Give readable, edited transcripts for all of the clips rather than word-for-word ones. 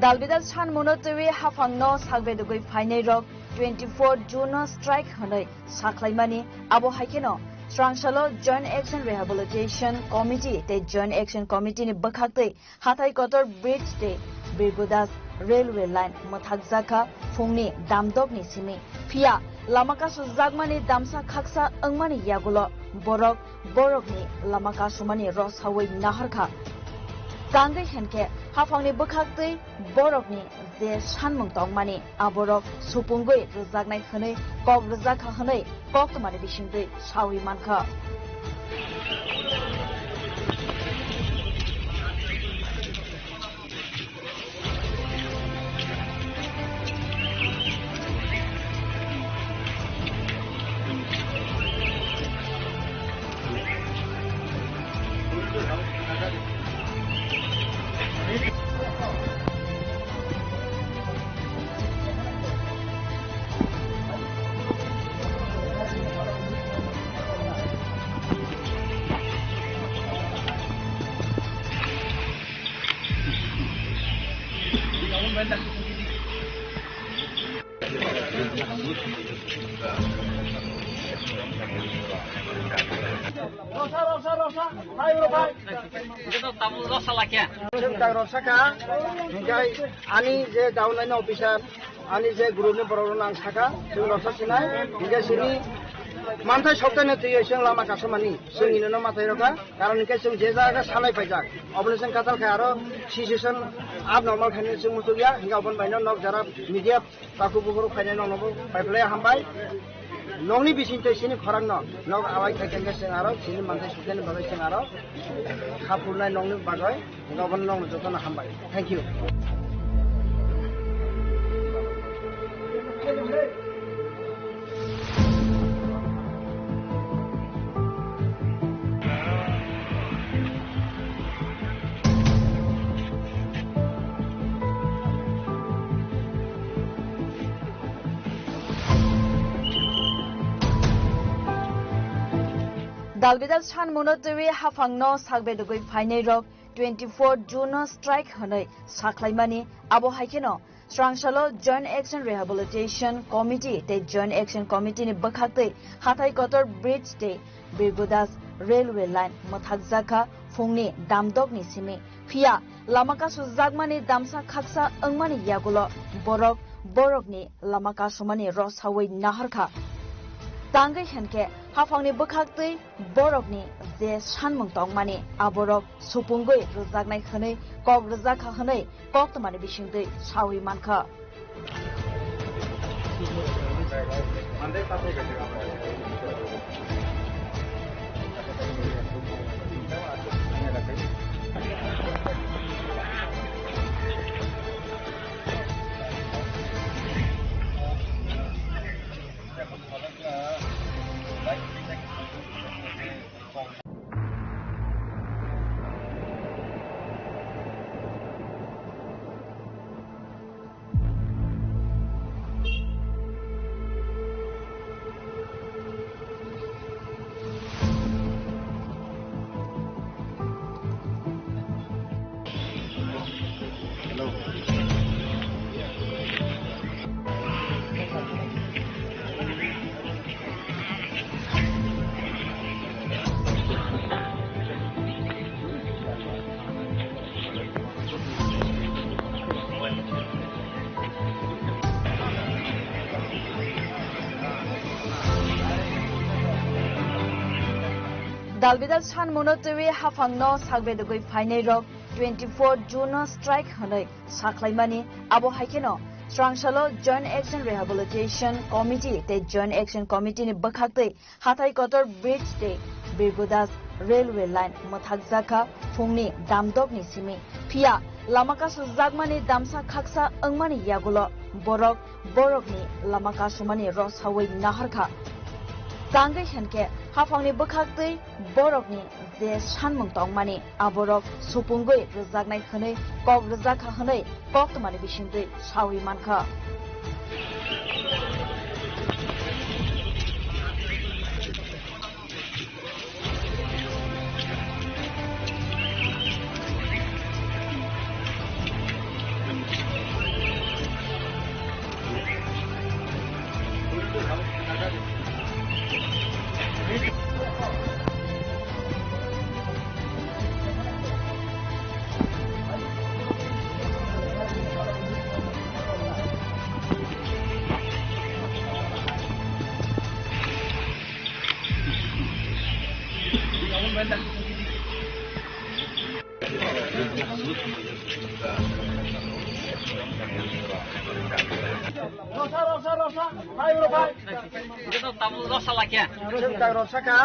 Dalbidal Chan Monotewi Hafangno Salbedugui Fine Rock 24 June Strike Honey Saklaimani Abo Haikeno Strangshalo Joint Action Rehabilitation Committee the Joint Action Committee ni Bakakte Hatai Kotor Bridge Day Birgudas Railway Line Mothakjaka Fungni Damdok ni Simi Pia Lamaka Suzagmani Damsa Khaksa Angmani Yagulo Borok ni Lamaka Sumani Rosawi Nahorjakha Tangai Henke Hafangni Bakakte Borok ni जे सानमों तंगमानि आबरक सुपुंगै रोजागनाय खनै कक रोजाखा खनै कक तमानि बिसिंदै सावि मानखा Rosawi hinggai ani je downline officer ani je group ni borong nang saka जों Rosawi hinggai sini mantai soptane tuyo जों lama kasumani जों inono matai roka karon hinggai जों je jaga salai paijak operation katal khai aro situation abnormal khane जों mutulia hingga obon baino nok jara media paku buguru khaine nok nobo paiplay hambai Nongni bisinte sini khorang no nog awai thaiken ga sing aro sini mantai soptane bagai sing aro khapurnai nongni bagai hingga obon nong jotona hambai thank you Dalbidal Chan Monotewi Hafangno Salbedugui Fine Rock 24 June Strike Honey Saklaimani Abo Haikeno Strangshalo Joint Action Rehabilitation Committee the Joint Action Committee ni Bakakte Hatai Kotor Bridge Day Birgudas Railway Line Mothakjaka Fungni Damdok ni Simi Pia Lamaka Suzagmani Damsa Khaksa Angmani Yagulo Borok ni Lamaka Sumani Rosawi Nahorjakha Tangai Henke Hafangni Bakakte Borok ni je sanmung tongmani aborok supungoi rojagnai khनै kok rojaka khनै kok tmani bisingdei sawi mankha Dalbidal Chan Monotewi Hafangno Salbedugui Fine Rock 24 June Strike Honey Saklaimani Abo Haikeno Strangshalo Joint Action Rehabilitation Committee the Joint Action Committee ni Bakakte Hatai Kotor Bridge Day Birgudas Railway Line Mothakjaka Fungni Damdok ni Simi Pia Lamaka Suzagmani Damsa Khaksa Angmani Yagulo Borok ni Lamaka Sumani Rosawi Nahorjakha Tangai Henke Hafangni Bakakte Borok ni je sanmung tongmani aborok supungoi rojagnai khनै kok rojaka khनै kok tmani bisingdei sawi mankha Rosawi,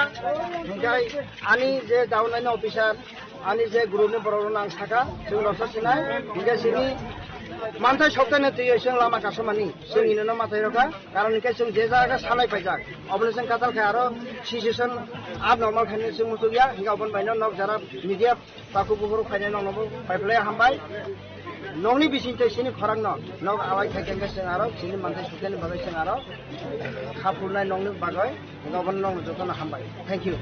hinggai ani je downline officer, ani je groupni borok nang saka, जों Rosawi sinai, hinggai sini mantai soktaino tuyo जों lama kasomani, जों inono matai roka, karon hinggai जों je jaga salai paijak, obole जों katal khai aro situation abnormal khaini जों musugia, hinggai obon baino nok jara media paku buhuru khaini nok nobo paiplay hambai. Nongni bisinte sini khorang no nog awai thakengga जों aro sini mantai soktaino bagai जों aro khapurnai nongni bagai obon nong jotona hambai. Thank you.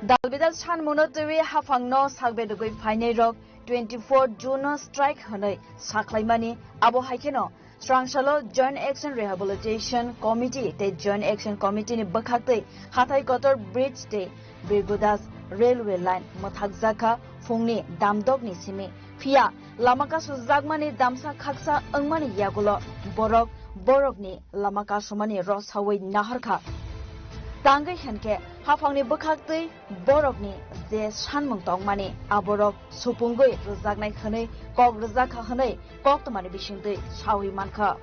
Dalbidal Chan Monotewi Hafangno Sagbedugui Fainei Rok 24 June strike Hanoi Saklaimani Abo Haikeno Srangshalo Joint Action Rehabilitation Committee Te Joint Action Committee ni Bakhakte Hathai Kotor Bridge Te Birgudas Railway Line Mothakjaka Fungni Damdok ni Simi Phia Lamaka Suzagmani Damsa Khaksa Angmani Yagulo Borok ni Lamaka Somani Rosawi Nahorjakha Tangai Henke Hafangni Bakhakte Borokni Je Sanmung Tongmani Aborok Supungoi Rozagnai Khane Kok Rozakha Khane Kok Tamani Bishingte Sawi Mankha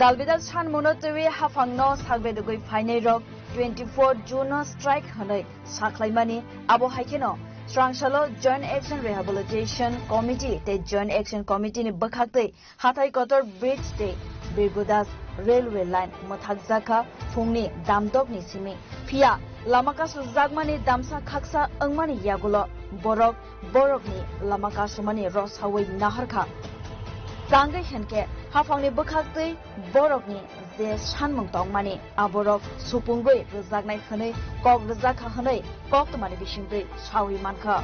Dalbidal Chan Monotewi Hafangno Sagbedugui Fainei Rok 24 June strike Hanoi Saklaimani Abo Haikeno Srangshalo Joint Action Rehabilitation Committee Te Joint Action Committee ni Bakhakte Hathai Kotor Bridge Te Birgudas Railway Line Mothakjaka Fungni Damdok ni Simi Phia Lamaka Suzagmani Damsa Khaksa Angmani Yagulo Borok ni Lamaka Somani Rosawi Nahorjakha Tangai Henke Hafangni Bakhakte Borokni Je Sanmung Tongmani Aborok Supungoi Rozagnai Khane Kok Rozakha Khane Kok Tamani Bishingte Sawi Mankha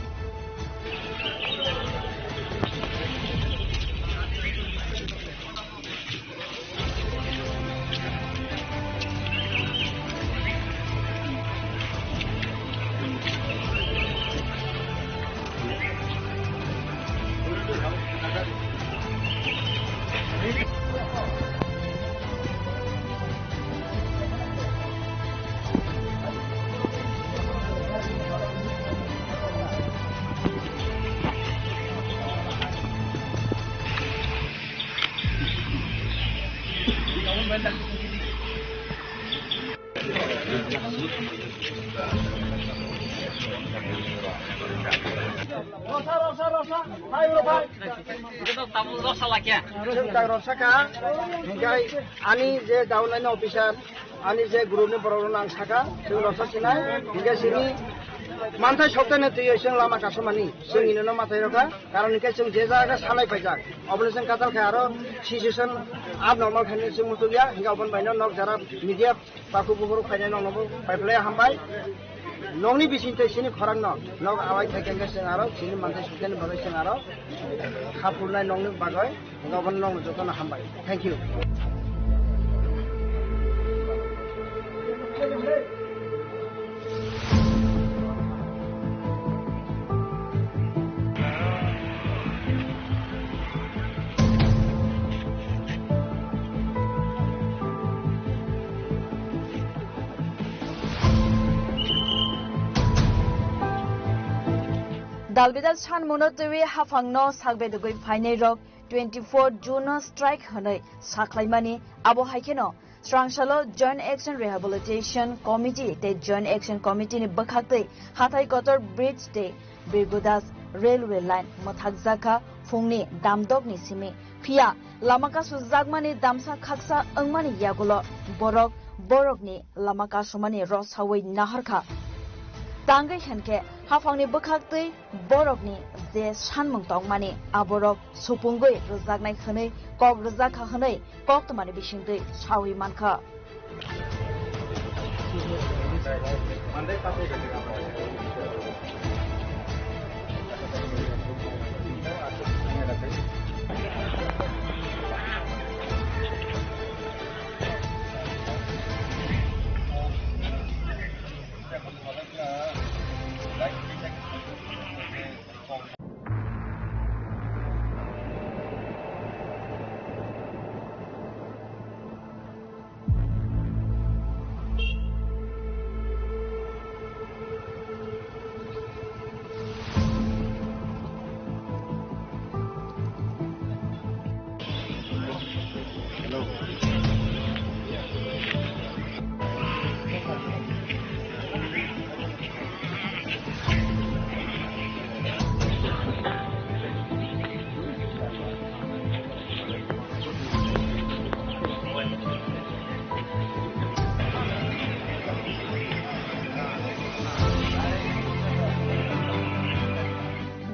Rosawi, hinggai ani je downline officer, ani je groupni borok nang saka, जों Rosawi sinai, hinggai sini mantai soktaino tuyo जों lama kasomani, जों inono matai roka, karon hinggai जों je jaga salai paijak, obole जों katal khai aro situation abnormal khaini जों musugia, hinggai obon baino nok jara media paku buhuru khaini nok nobo paiplay hambai. Nongni bisinte sini khorang no nog awai thakengga जों aro sini mantai soktaino bagai जों aro khapurnai nongni bagai obon nong jotona hambai. Thank you. Dalbidal San Monotewi Hafangno Sagbedugui Fainai Rok 24 June Strike Hanoi Saklaimani Abo Haikeno Srangshalo Joint Action Rehabilitation Committee Te Joint Action Committee ni Bakhakte Hathai Kotor Bridge Te Birgudas Railway Line Mothakjaka Phungni Damdok ni Simi Phia Lamaka Suzagmani Damsa Khaksa Angmani Yagulo Borok ni Lamaka Somani Rosawi Nahorjakha Tangai Henke Hafangni Bakhakte Borokni Je Sanmung Tongmani Aborok Supungoi Rozagnai Khanai Kok Rojakha Hanai Kok Tamani Bishingdei Sawi Mankha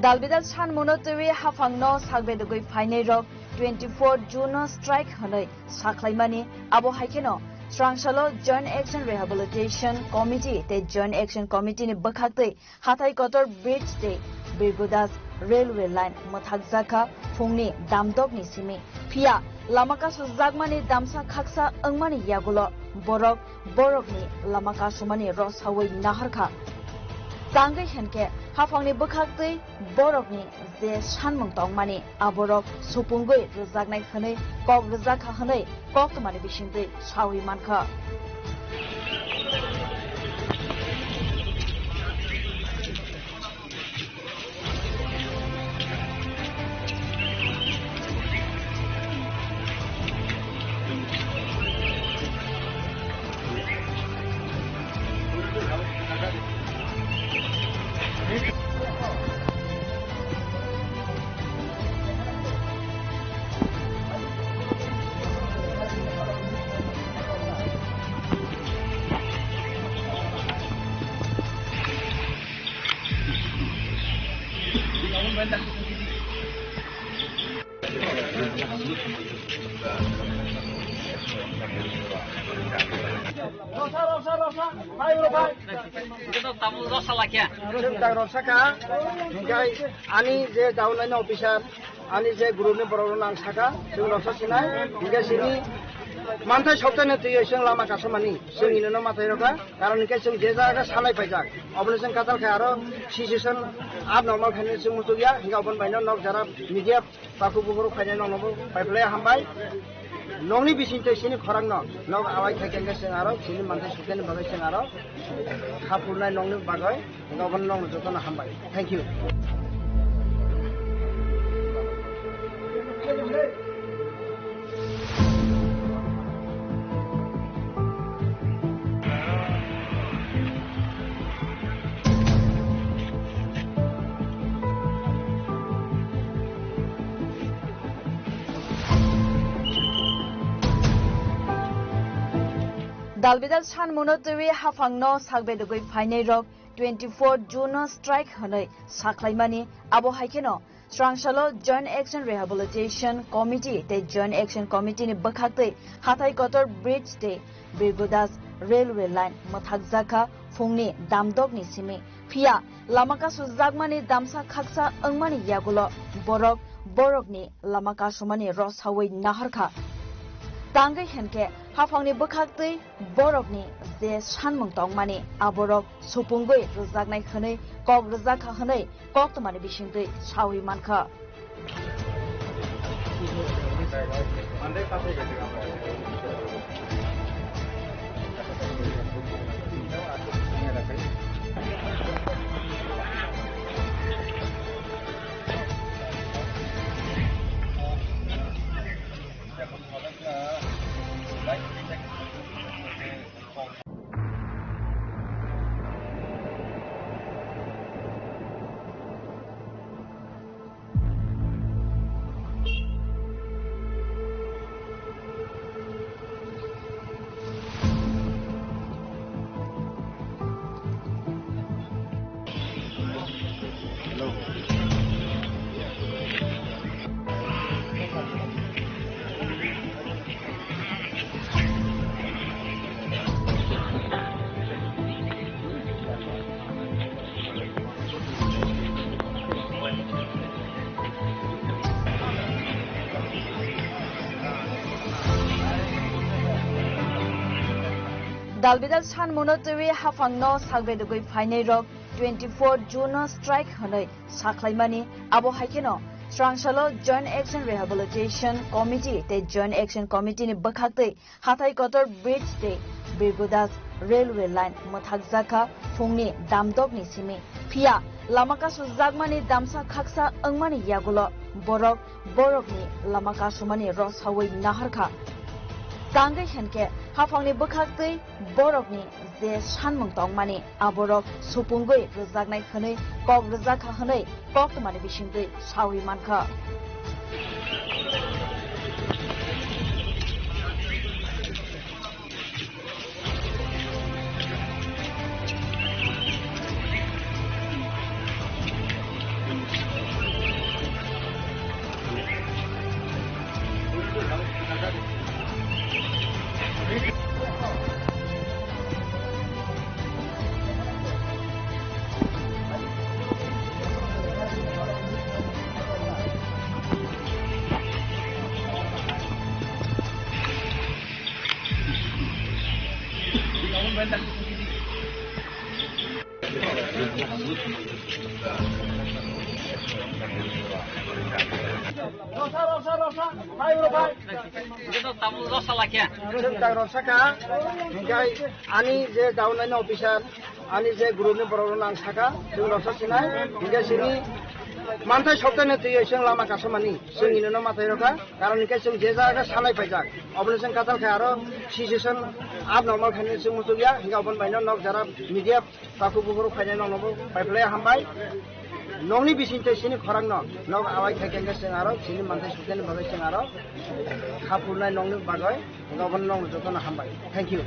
Dalbidal San Monotewi Hafangno Sagbedugui Fainai Rok 24 June Strike Hanoi Saklaimani Abo Haikeno Srangshalo Joint Action Rehabilitation Committee Te Joint Action Committee ni Bakhakte Hathai Kotor Bridge Te Birgudas Railway Line Mothakjaka Phungni Damdok ni Simi Phia Lamaka Suzagmani Damsa Khaksa Angmani Yagulo Borok ni Lamaka Somani Rosawi Nahorjakha Tangai Henke Hafangni Bakhakte Borokni Je Sanmung Tongmani Aborok Supungoi Rozagnai Khanai Kok Rojakha Hanai Kok Tamani Bishingdei Sawi Mankha Rosawi Hingai Ani Je Downline Officer Ani Je Group ni Borok Nang Saka Sing Rosa Sinai Hingai Sini Mantai Soptane Tuyo Sing Lama Kasomani Sing Inono Matai Roka Karon Hingai Sing Je Jaga Salai Paijak Operation Katal Kharo Situation Abnormal Khane Sing Mutugia Hingai Open Baino Nok Jara Media Paku Bukuru Khane Nok Nobo Pipeline Hambai Nongni Bisinte Sini Khorang Nok Awai Thakenge Sing Aro Sini Mantai Soptane Bagai Sing Aro Khapurnai Nongni Bagai Hingai Open Nong Jotona Hambai Thank you Dalbidal San Monotewi Hafangno Sagbedugui Fainai Rok 24 June Strike Hanoi Saklaimani Abo Haikeno Srangshalo Joint Action Rehabilitation Committee Te Joint Action Committee ni Bakhakte Hathai Kotor Bridge Te Birgudas Railway Line Mothakjaka Phungni Damdok ni Simi Phia Lamaka Suzagmani Damsa Khaksa Angmani Yagulo Borok ni Lamaka Somani Rosawi Nahorjakha Tangai Henke Hafangni Bakhakte Borokni Je Sanmung Tongmani Aborok Supungoi Rozagnai Khanai Kok Rojakha Hanai Kok Tamani Bishingdei Sawi Mankha Dalbidal San Monotewi Hafangno Sagbedugui Fainei Rok 24 June Strike Hanoi Saklaimani Abo Haikeno Srangsalo Joint Action Rehabilitation Committee te Joint Action Committee ni Bakhakte Hathai Kotor Bridge te Birgudas Railway Line Mothakjaka Phungni Damdok ni Simi Phia Lamaka Suzagmani Damsa Khaksa Angmani Yagulo Borok ni Lamaka Sumani Rosawi Nahorjakha Tangai henke hafangni bukhaktai borokni je sanmung tongmani aborok supungoi rojagnai khonai kok rojakha khonai kok tmani bisingtui sawi mankha Rosawi hinggai ani je daunai officer ani je group ni borok nang saka jeng Rosawi CHINI hinggai sini mantai soptane tui sing lama kasomani sing inono matai roka karon hinggai sing je jaga sanai paijak obone sing katal khai aro situation abnormal khane sing mutugia hingga obon baino nok jara media taku buguru khaine nok nobo paiplay hambai nongni bisinte sini khorang nok awai theken sing aro sini mantai soptane bagai sing aro khapurnai nongni bagai hingga obon nong jotona hambai thank you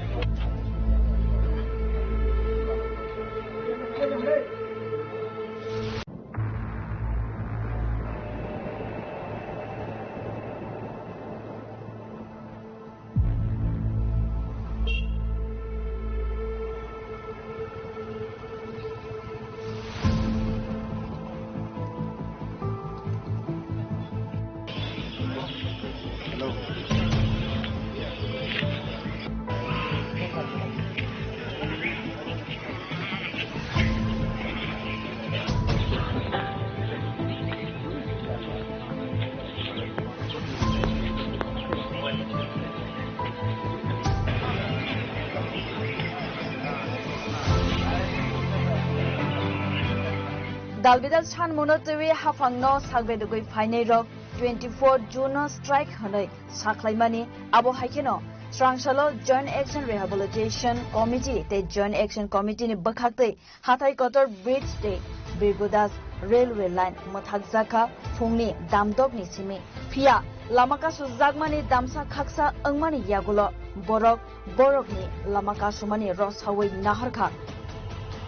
Dalbidal San Monotewi Hafangno Sagbedugui Fainei Rok 24 June Strike Hanoi Saklaimani Abo Haikeno Srangsalo Joint Action Rehabilitation Committee te Joint Action Committee ni Bakhakte Hathai Kotor Bridge te Birgudas Railway Line Mothakjaka Phungni Damdok ni Simi Phia Lamaka Suzagmani Damsa Khaksa Angmani Yagulo Borok ni Lamaka Sumani Rosawi Nahorjakha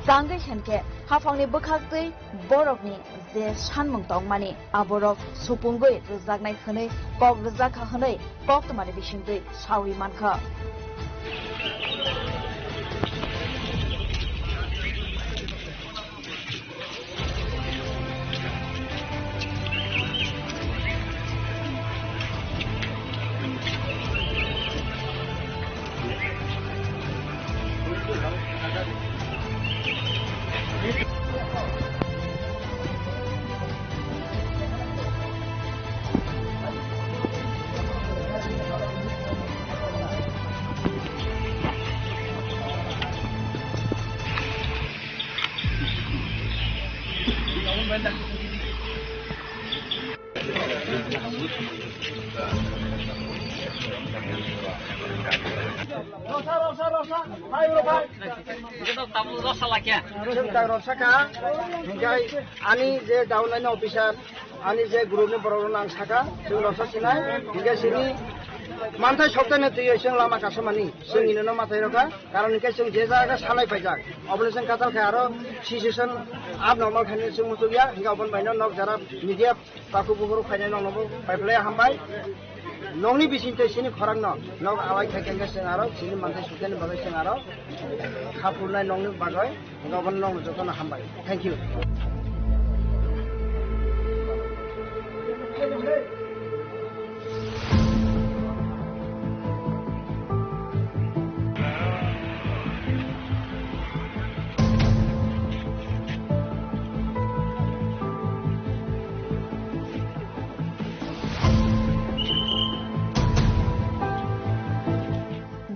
Tangai henke hafangni bukhaktai borokni je sanmung tongmani aborok supungoi rojagnai khonai kok rojakha khonai kok tmani bisingtui sawi mankha Rosawi hinggai ani je daunai officer ani je group ni borok nang saka jeng Rosawi CHINI hinggai sini mantai soptane tui sing lama kasomani sing inono matai roka karon hinggai sing je jaga sanai paijak obone sing katal khai aro situation abnormal khane sing mutugia hingga obon baino nok jara media taku buguru khaine nok nobo paiplay hambai nongni bisinte sini khorang nok awai theken sing aro sini mantai soptane bagai sing aro khapurnai nongni bagai hingga obon nong jotona hambai thank you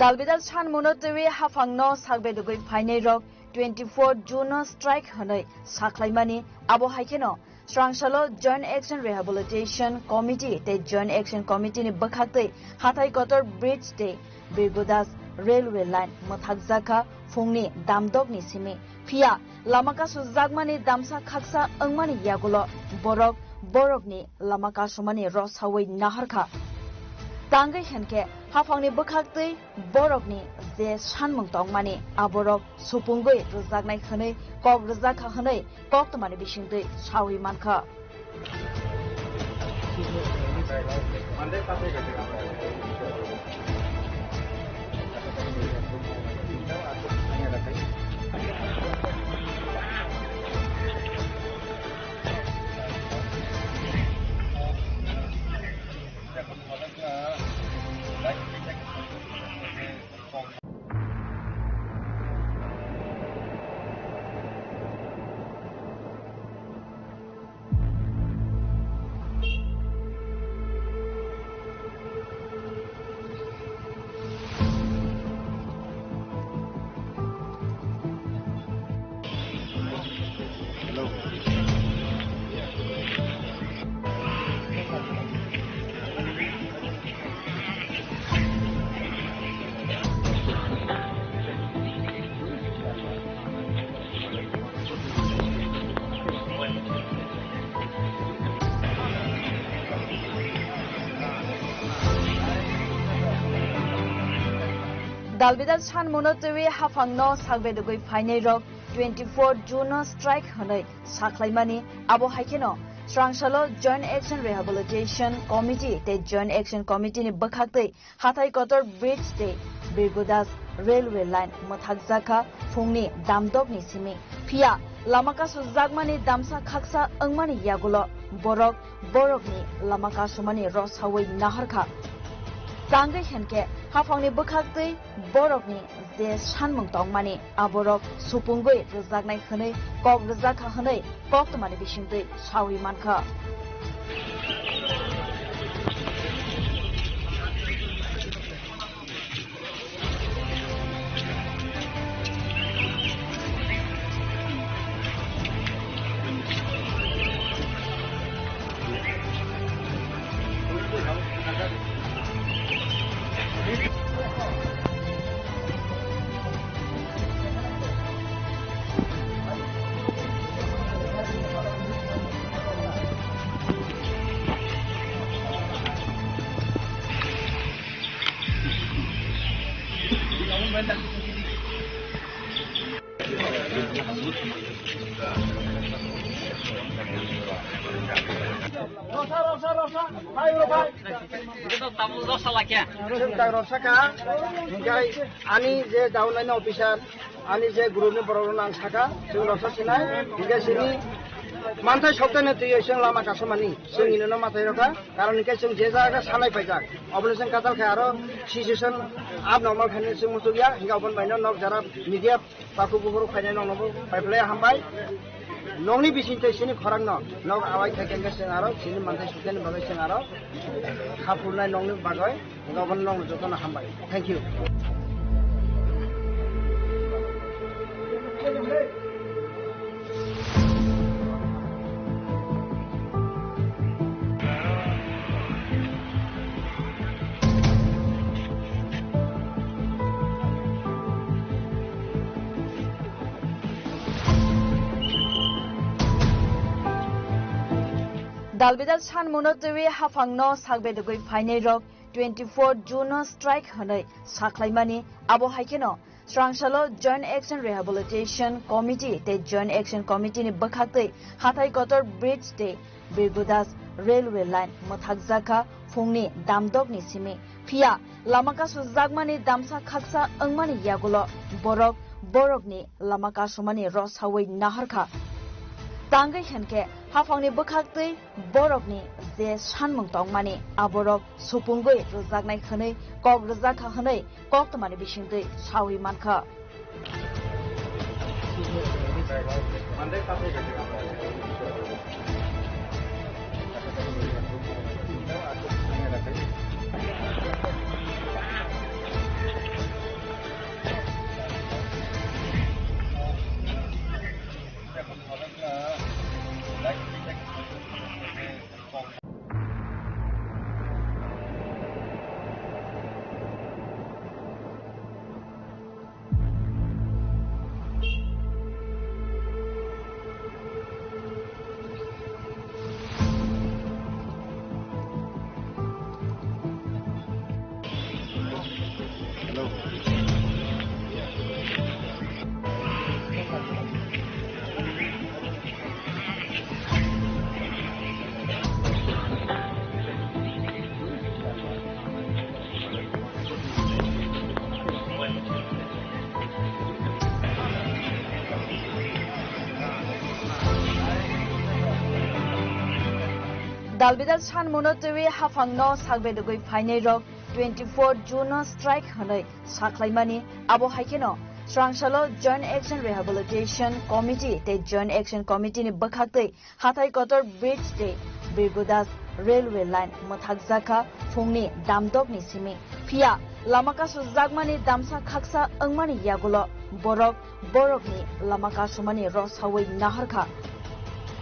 Dalbidal Chan Monotewi Hafangno Sagbedugui Fainai Rok 24 June Strike Hanoi Saklaimani Abo Haikeno Srangsalo Joint Action Rehabilitation Committee Te Joint Action Committee ni Bakhakte Hatai Kotor Bridge Te Birgudas Railway Line Mothakjaka Fungni Damdok ni Simi Pia Lamaka Suzagmani Damsa Khaksa Angmani Yagulo Borok ni Lamaka Sumani Rosawi Nahorjakha Tangai Henke Hafangni Bakhakte Borokni Je Sanmung Tongmani Aborok Supungoi Ruzagnai Khanai Kok Rujakha Hanai Kok Tomani Bishingtei Sawi Mankha Dalbidal Chan Monotewi Hafangno Sagbedugui Fainai Rok 24 June Strike Hanoi Saklaimani Abo Haikeno Srangsalo Joint Action Rehabilitation Committee Te Joint Action Committee ni Bakhakte Hatai Kotor Bridge Te Birgudas Railway Line Mothakjaka Fungni Damdok ni Simi Pia Lamaka Suzagmani Damsa Khaksa Angmani Yagulo Borok ni Lamaka Sumani Rosawi Nahorjakha Tangai Henke Hafangni Bakhakte Borokni Je Sanmung Tongmani Aborok Supungoi Rujagnai Khanai Kok Rujakha Hanai Kok Tomani Bishingtei Sawi Mankha Rosawi Hinggai Ani Je Downline Officer Ani Je Group ni Program ang Saka Sing Rosawi Sinai Hinggai Sini Mantai Soptane Tuyo Sing Lama Kasumani Sing Inono Matai Roka Karon Hinggai Sing Je Jaga Sanai Paijak Operation Katal Karo Situation Abnormal Khani Sing Mutugia Hingga Open Baino Nok Jara Media Paku Buburu Khani Nok Nobu Paiplay Hambai Nongni Bisinte Sini Khorang Nok Awai Thaken Sing Aro Sini Mantai Soptane Bagai Sing Aro Khapurnai Nongni Bagai Hingga Open Nong Jotona Hambai Thank you Dalbidal Chan Monotewi Hafangno Sagbedugui Fainai Rok 24 June Strike Hanoi Saklaimani Abo Haikeno Srangsalo Joint Action Rehabilitation Committee Te Joint Action Committee ni Bakhakte Hatai Kotor Bridge Te Birgudas Railway Line Mothakjaka Fungni Damdok ni Simi Pia Lamaka Suzagmani Damsa Khaksa Angmani Yagulo Borok ni Lamaka Sumani Rosawi Nahorjakha Tangai Henke Hafangni Bakhakte Borokni Je Sanmung Tongmani Aborok Supungoi Rujagnai Khanai Kok Rujakha Hanai Kok Tomani Bishingtei Sawi Mankha Dalbidal San Monotewi Hafangno Sagbedugui Fainai Rok 24 June Strike Hanoi Saklaimani Abo Haikeno Srangshalo Joint Action Rehabilitation Committee Te Joint Action Committee ni Bakhakte Hatai Kotor Bridge Te Birgudas Railway Line Mothakjaka Phungni Damdok ni Simi Phia Lamaka Suzagmani Damsa Khaksa Angmani Yagulo Borok ni Lamaka Sumani Rosawi Nahorjakha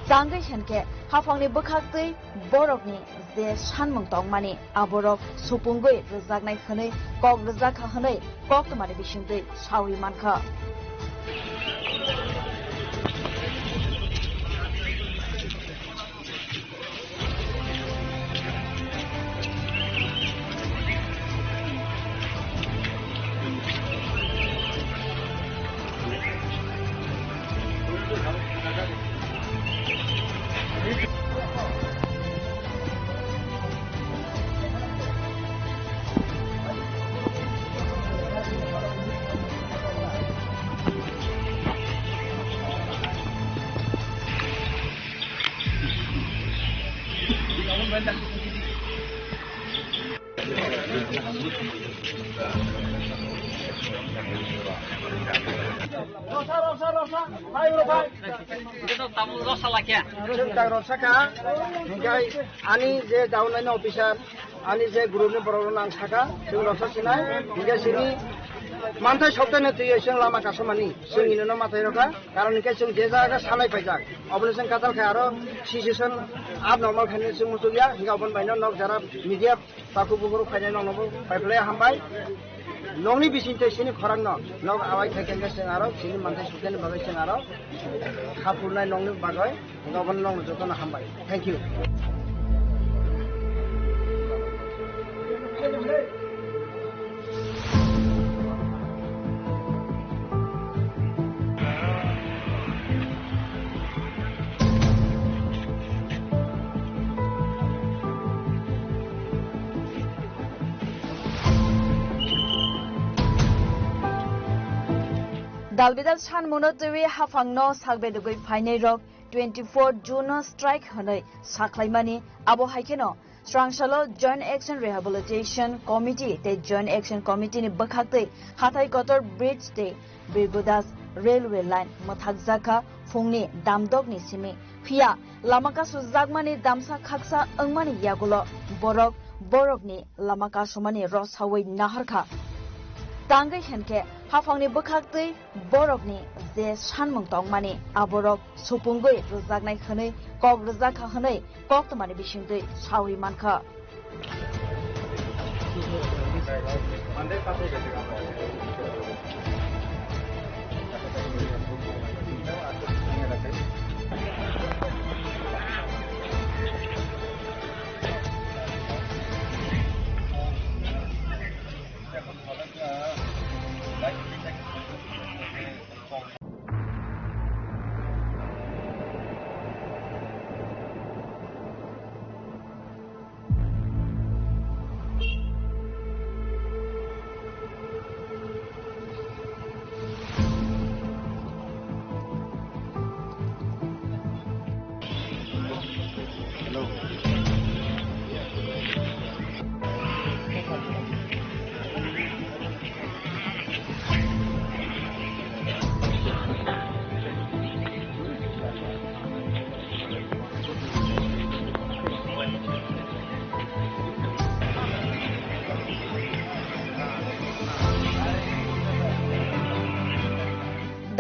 Tangai Henke Hafangni Bakhakte Borok ni Ze Shanmung Tongmani Aborok Supungui Rezagnai Khanai Kok Rezakha Hanai Kok Tamani Bishingte Shawi Manka Rosawi hingga ani je downline officer ani je group ni program ang saka sing Rosawi sinai hingga sini mantai soptane tuye sing lama kasomani sing inono matai roka karon hingga sing je jaga sanai paijak operation katal kha aro situation abnormal khane sing musuya hingga obon baino nok jara media paku buguru khane nok nobo paiplay hambai nongni bisinte sini khorang nok awai theken sing aro sini mantai soptane bagai sing aro khapurnai nongni bagai hingga obon nong jotona hambai thank you Dalbidal San Monotewi Hafangno Sagbedugui Fainai Rok 24 June Strike Hanoi Saklaimani Abo Haikeno Srangshalo Joint Action Rehabilitation Committee Te Joint Action Committee ni Bakhakte Hatai Kotor Bridge Te Birgudas Railway Line Mothakjaka Phungni Damdok ni Simi Phia Lamaka Suzagmani Damsa Khaksa Angmani Yagulo Borok ni Lamaka Sumani Rosawi Nahorjakha Tangai Henke Hafangni Bakhakte Borok ni Ze Shanmung Tongmani Aborok Supungui Rezagnai Khanai Kok Rezakha Hanai Kok Tamani Bishingte Shawi Manka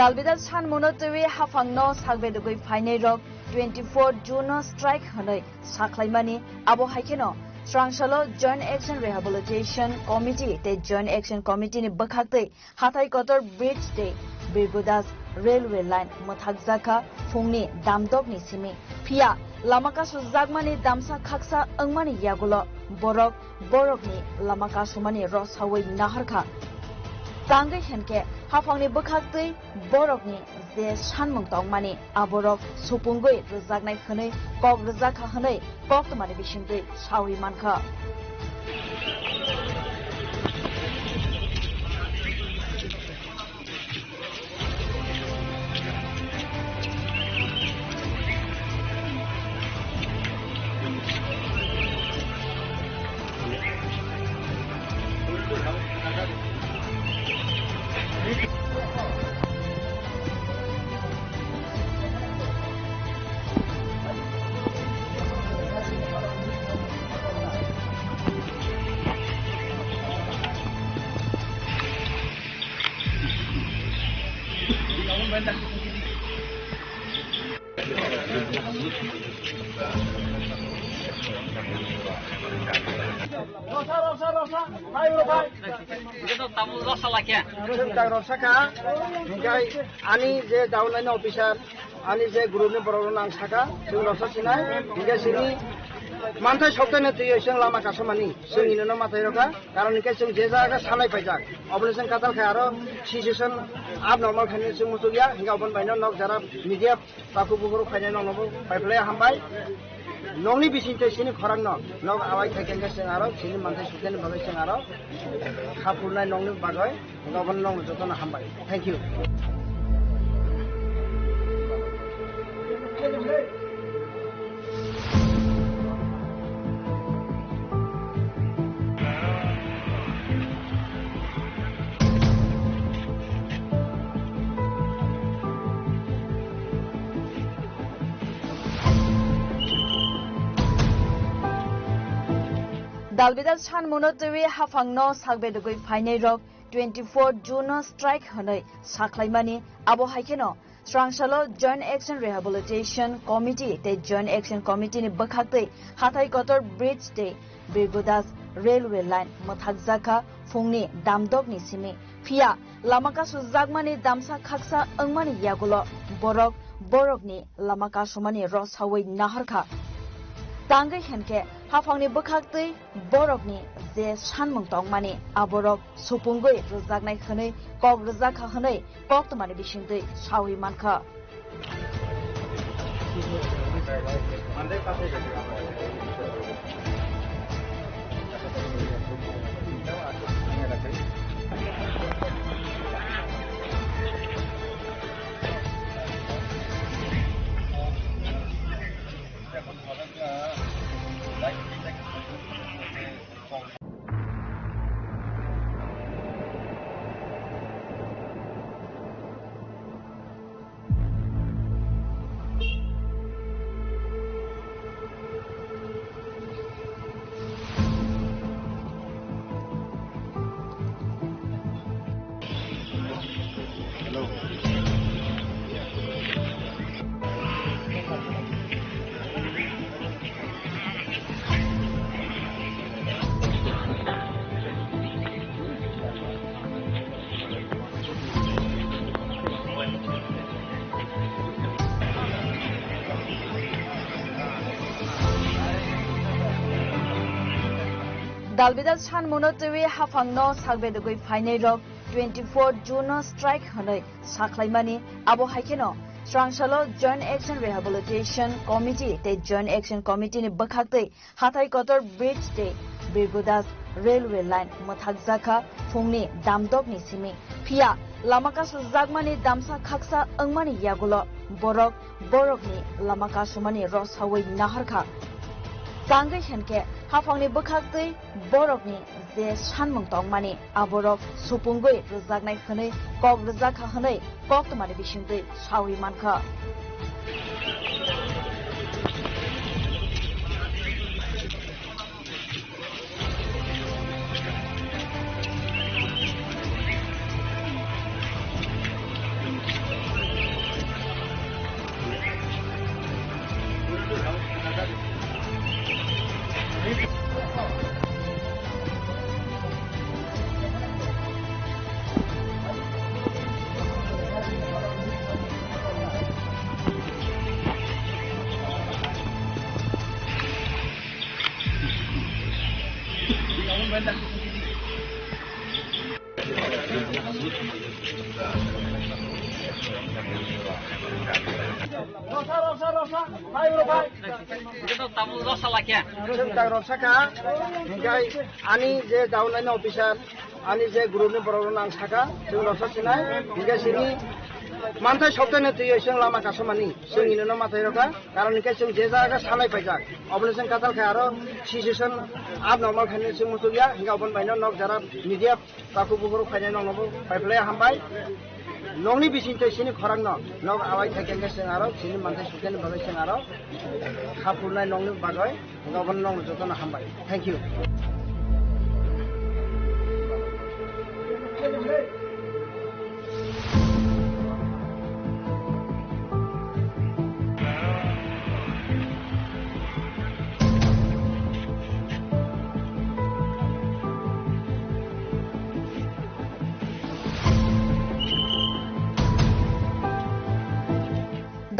Dalbidal San Monotewi Hafangno Sagbedugui Fainai Rok 24 June Strike Hanoi Saklaimani Abo Haikeno Srangshalo Joint Action Rehabilitation Committee Te Joint Action Committee ni Bakhakte Hatai Kotor Bridge Te Birgudas Railway Line Mothakjaka Phungni Damdok ni Simi Phia Lamaka Suzagmani Damsa Khaksa Angmani Yagulo Borok ni Lamaka Sumani Rosawi Nahorjakha Tangai Henke Hafangni Bakhakte Borok ni Ze Shanmung Tongmani Aborok Supungui Rezagnai Khanai Kok Rezakha Hanai Kok Tamani Bishingte Shawi Manka Rosawi hinggai ani je downline officer ani je group ni borok nang saka sing rosa sinai hinggai sini mantai soktaine tuyo sing lama kasomani sing inono matai roka karon hinggai sing je jaga sanai paijak operation katal khai aro situation abnormal khane sing mutugia hingga obon baino nok jara media paku buguru khaine nok nobo paiplay hambai nongni bisinte sini khorang nok awai thaiken sing aro sini mantai soktaine bagai sing aro khapurnai nongni bagai hingga obon nok jotona hambai thank you Dalbidal Chan Monotewi Hafangno Sagbedugui Fainai Rok 24 June strike Hanoi Saklaimani Abo Haikeno Srangshalo Joint Action Rehabilitation Committee Te Joint Action Committee ni Bakhakte Hatai Kotor Bridge Te Birgudas Railway Line Mothakjaka Fungni Damdok ni Simi Phia Lamaka Suzagmani Damsa Khaksa Angmani Yagulo Borok ni Lamaka Sumani Rosawi Nahorjakha Tangai henke hafangni bakhakte borokni je sanmung tongmani aborok supungoi rujaknai khonai kok rujakha khonai kok tomani bisingtei sawi mankha Dalbidal Chan Monotewi Hafangno Sagbedugui Fainai Rok 24 June strike Hanoi Saklaimani Abo Haikeno Srangshalo Joint Action Rehabilitation Committee Te Joint Action Committee ni Bakhakte Hatai Kotor Bridge Te Birgudas Railway Line Mothakjaka Fungni Damdok ni Simi Phia Lamaka Suzagmani Damsa Khaksa Angmani Yagulo Borok ni Lamaka Sumani Rosawi Nahorjakha Tangai henke hafangni bakhakte borokni je sanmung tongmani aborok supungoi rujaknai khonai kok rujakha khonai kok tomani bisingtei sawi mankha Rosawi hinggai ani je downline officer ani je group ni borok nang saka sing rosa sinai hinggai sini mantai soktaine tuyo sing lama kasomani sing inono matai roka karon hinggai sing je jaga sanai paijak operation katal khai aro situation abnormal khane sing mutugia hingga obon baino nok jara media paku buguru khaine nok nobo paiplay hambai nongni bisinte sini khorang nok awai thaiken sing aro sini mantai soktaine bagai sing aro khapurnai nongni bagai hingga obon nok jotona hambai thank you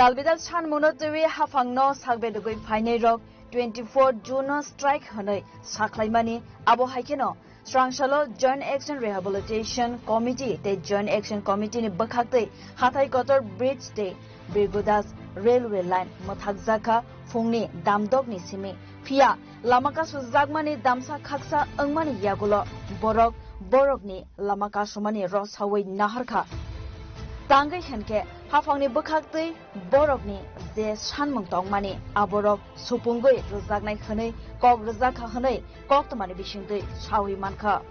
Dalbidal Chan Monotewi Hafangno Sagbedugui Fainai Rok 24 June Strike Hanoi Saklaimani Abo Haikeno Srangshalo Joint Action Rehabilitation Committee Te Joint Action Committee ni Bakhakte Hathai Kotor Bridge Te Birgudas Railway Line Mothakjaka Phungni Damdok ni Simi Phia Lamaka Suzagmani Damsa Khaksa Angmani Yagulo Borok ni Lamaka Sumani Rosawi Nahorjakha Tangai Henke Hafangni Bakhakte Borokni Je Sanmung Tongmani Aborok Supungoi Rozagnai Khanai Kok Rojakha Hanai Kok Tamani Bishingtui Sawi Mankha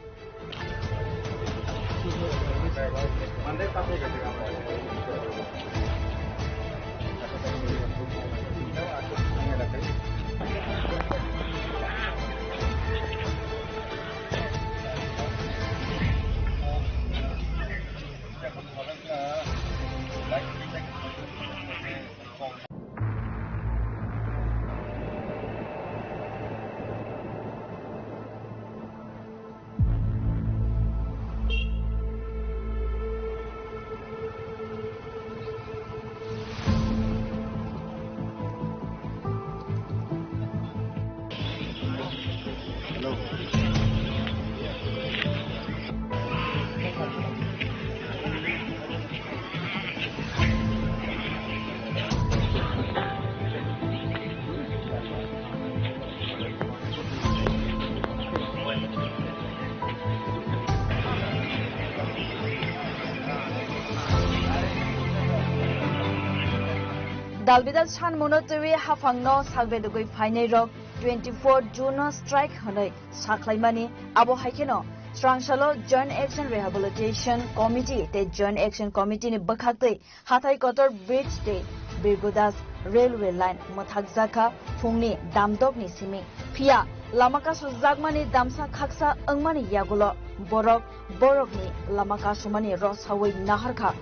Dalbidal Chan Monotewi Hafangno Sagbedugui Fainai Rok 24 June Strike Hanoi Saklaimani Abo Haikeno Srangshalo Joint Action Rehabilitation Committee Te Joint Action Committee ni Bakhakte Hathai Kotor Bridge Te Birgudas Railway Line Mothakjaka Phungni Damdok ni Simi Phia Lamaka Suzagmani Damsa Khaksa Angmani Yagulo Borok ni Lamaka Sumani Rosawi Nahorjakha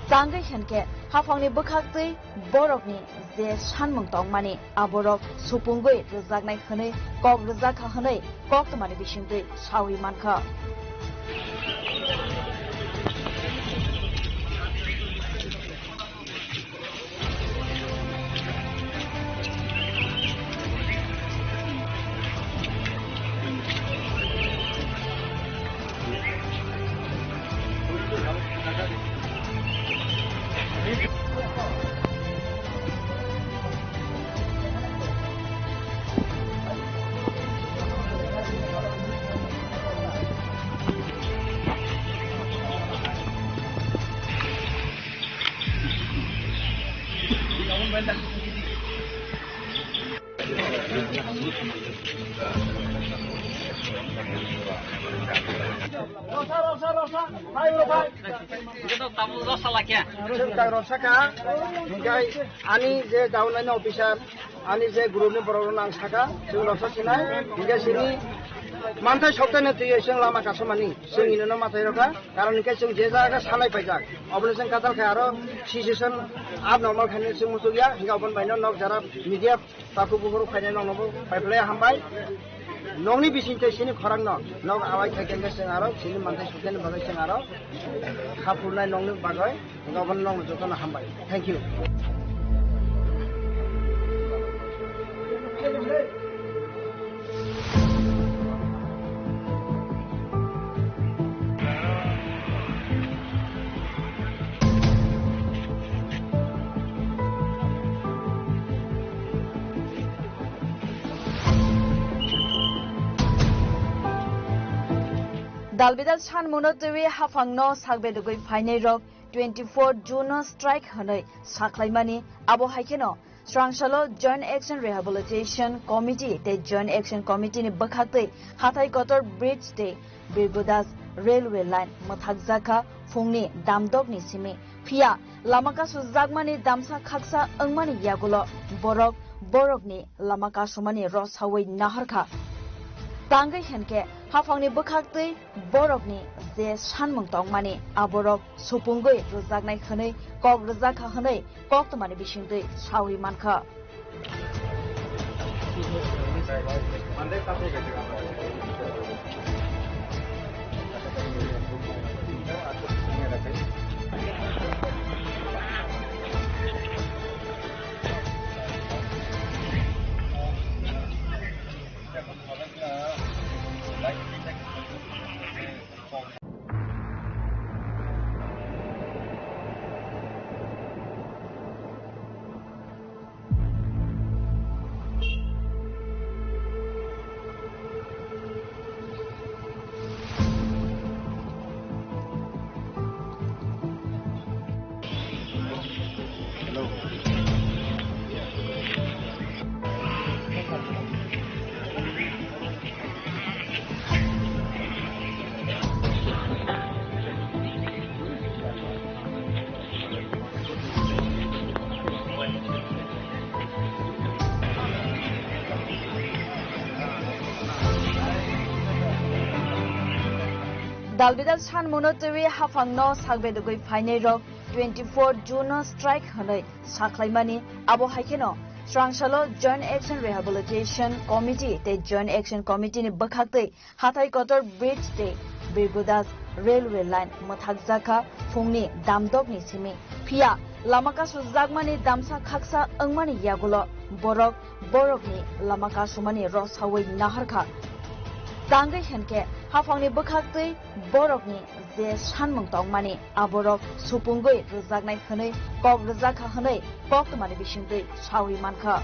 Tangai Henke Hafangni Bakhakte Borokni Je Sanmung Tongmani Aborok Supungoi Rozagnai Khanai Kok Rojakha Hanai Kok Tamani Bishingtui Sawi Mankha Rosawi hinggai ani je downline officer ani je group ni borok nang saka sing rosa sinai hinggai sini mantai soktaine tuye sing lama kasomani sing inono mathai roka karon hinggai sing je jaga sanai paijak obole sing katal kha aro situation abnormal khane sing musugia hingga obon baino nok jara media taku buguru khaine nok nobo paiplay hambai nongni bisinte sini khorang nok awai thakenge sing aro sini mantai soktaine bagai sing aro khapurnai nongni bagai hingga obon nok jotona hambai thank you Dalbidal Chan Monotewi Hafangno Sagbedugui Fainai Rok 24 June Strike Hanoi Saklaimani Abo Haikeno Srangshalo Joint Action Rehabilitation Committee Te Joint Action Committee ni Bakhakte Hathai Kotor Bridge Te Birgudas Railway Line Mothakjaka Phungni Damdok ni Simi Phia Lamaka Suzagmani Damsa Khaksa Angmani Yagulo Borok ni Lamaka Sumani Rosawi Nahorjakha Tangai Henke Hafangni Bakhakte Borokni Je Sanmung Tongmani Aborok Supungoi Rozagnai Khanai Kok Rojakha Hanai Kok Tamani Bishingtui Sawi Mankha Dalbidal San Monotewi Hafangno Sagbedugui Fainei Rok 24 June strike Hanoi Saklaimani Abo Haikeno Srangshalo Joint Action Rehabilitation Committee te Joint Action Committee ni Bakhakte Hatai Kotor Bridge te Birgudas Railway Line Mothakjaka Phungni Damdok ni Simi Phia Lamaka Suzagmani Damsa Khaksa Angmani Yagulo Borok ni Lamaka Sumani Rosawi Nahorjakha Tangai henke hafangni bakhakte borokni je sanmung tongmani aborok supungoi rujaknai khonai kok rujakha khonai kok tmani bisingtui sawi mankha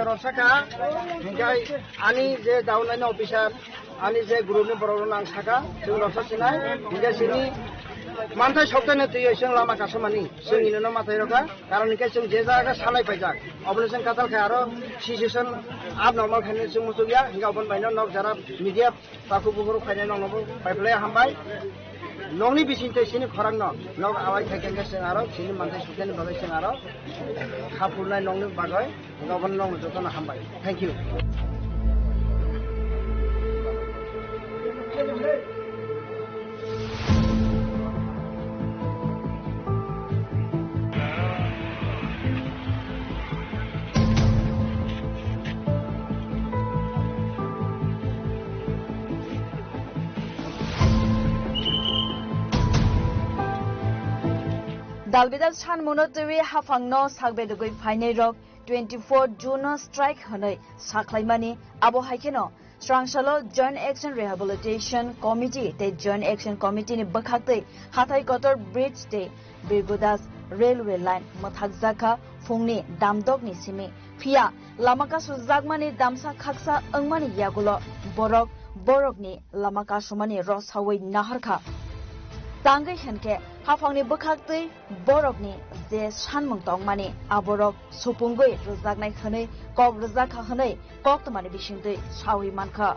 Rosawi hinggai ani je downline officer ani je group ni borok nang saka sing Rosawi sinai hinggai sini mantai soktaine tui sing lama kasomani sing inono mathai roka karon hinggai sing je jaga salai paijak operation katal khai aro situation abnormal khaine sing musugia hinggai obon baino nok jara media paku buguru khaine nok nobo paiplay hambai nongni bisinte sini khorang nok awai thaiken sing aro sini mantai soktaine bagai sing aro khapurnai nongni bagai hinggai obon nok jotona hambai thank you Dalbidal San Monotewi Hafangno Sagbedugui Fainei Rok 24 June strike Hanoi Saklaimani Abo Haikeno Srangshalo Joint Action Rehabilitation Committee te Joint Action Committee ni Bakhakte Hatai Kotor Bridge te Birgudas Railway Line Mothakjaka Phungni Damdok ni Simi Phia Lamaka Suzagmani Damsa Khaksa Angmani Yagulo Borok ni Lamaka Sumani Rosawi Nahorjakha Tangai henke hafangni bakhakte borokni je sanmung tongmani aborok supungoi rujaknai khonai kok rujakha khonai kok tmani bisingtui sawi mankha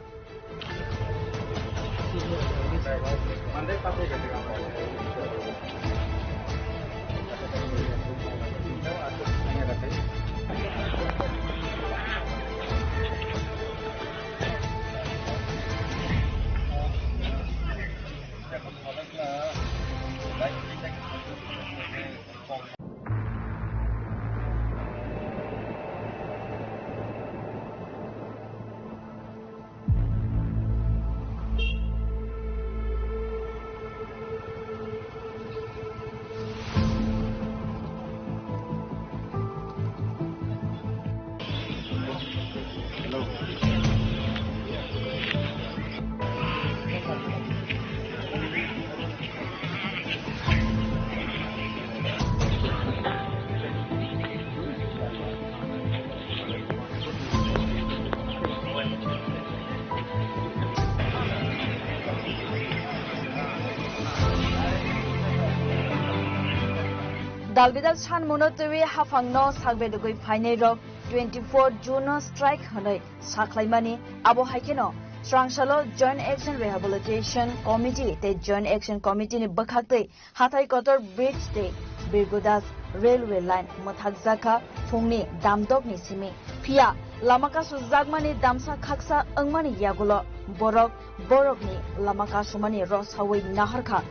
Dalbidal San Monotewi Hafangno Sagbedugui Fainei Rok 24 June strike Hanoi Saklaimani Abo Haikeno Srangshalo Joint Action Rehabilitation Committee te Joint Action Committee ni Bakhakte Hatai Kotor Bridge te Birgudas Railway Line Mothakjaka Phungni Damdok ni Simi Phia Lamaka Suzagmani Damsa Khaksa Angmani Yagulo Borok ni Lamaka Sumani Rosawi Nahorjakha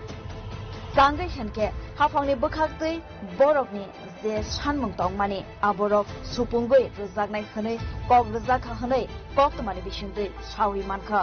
Tangai henke hafangni bakhakte borokni je sanmung tongmani aborok supungoi rujaknai khonai kok rujakha khonai kok tmani bisingtui sawi mankha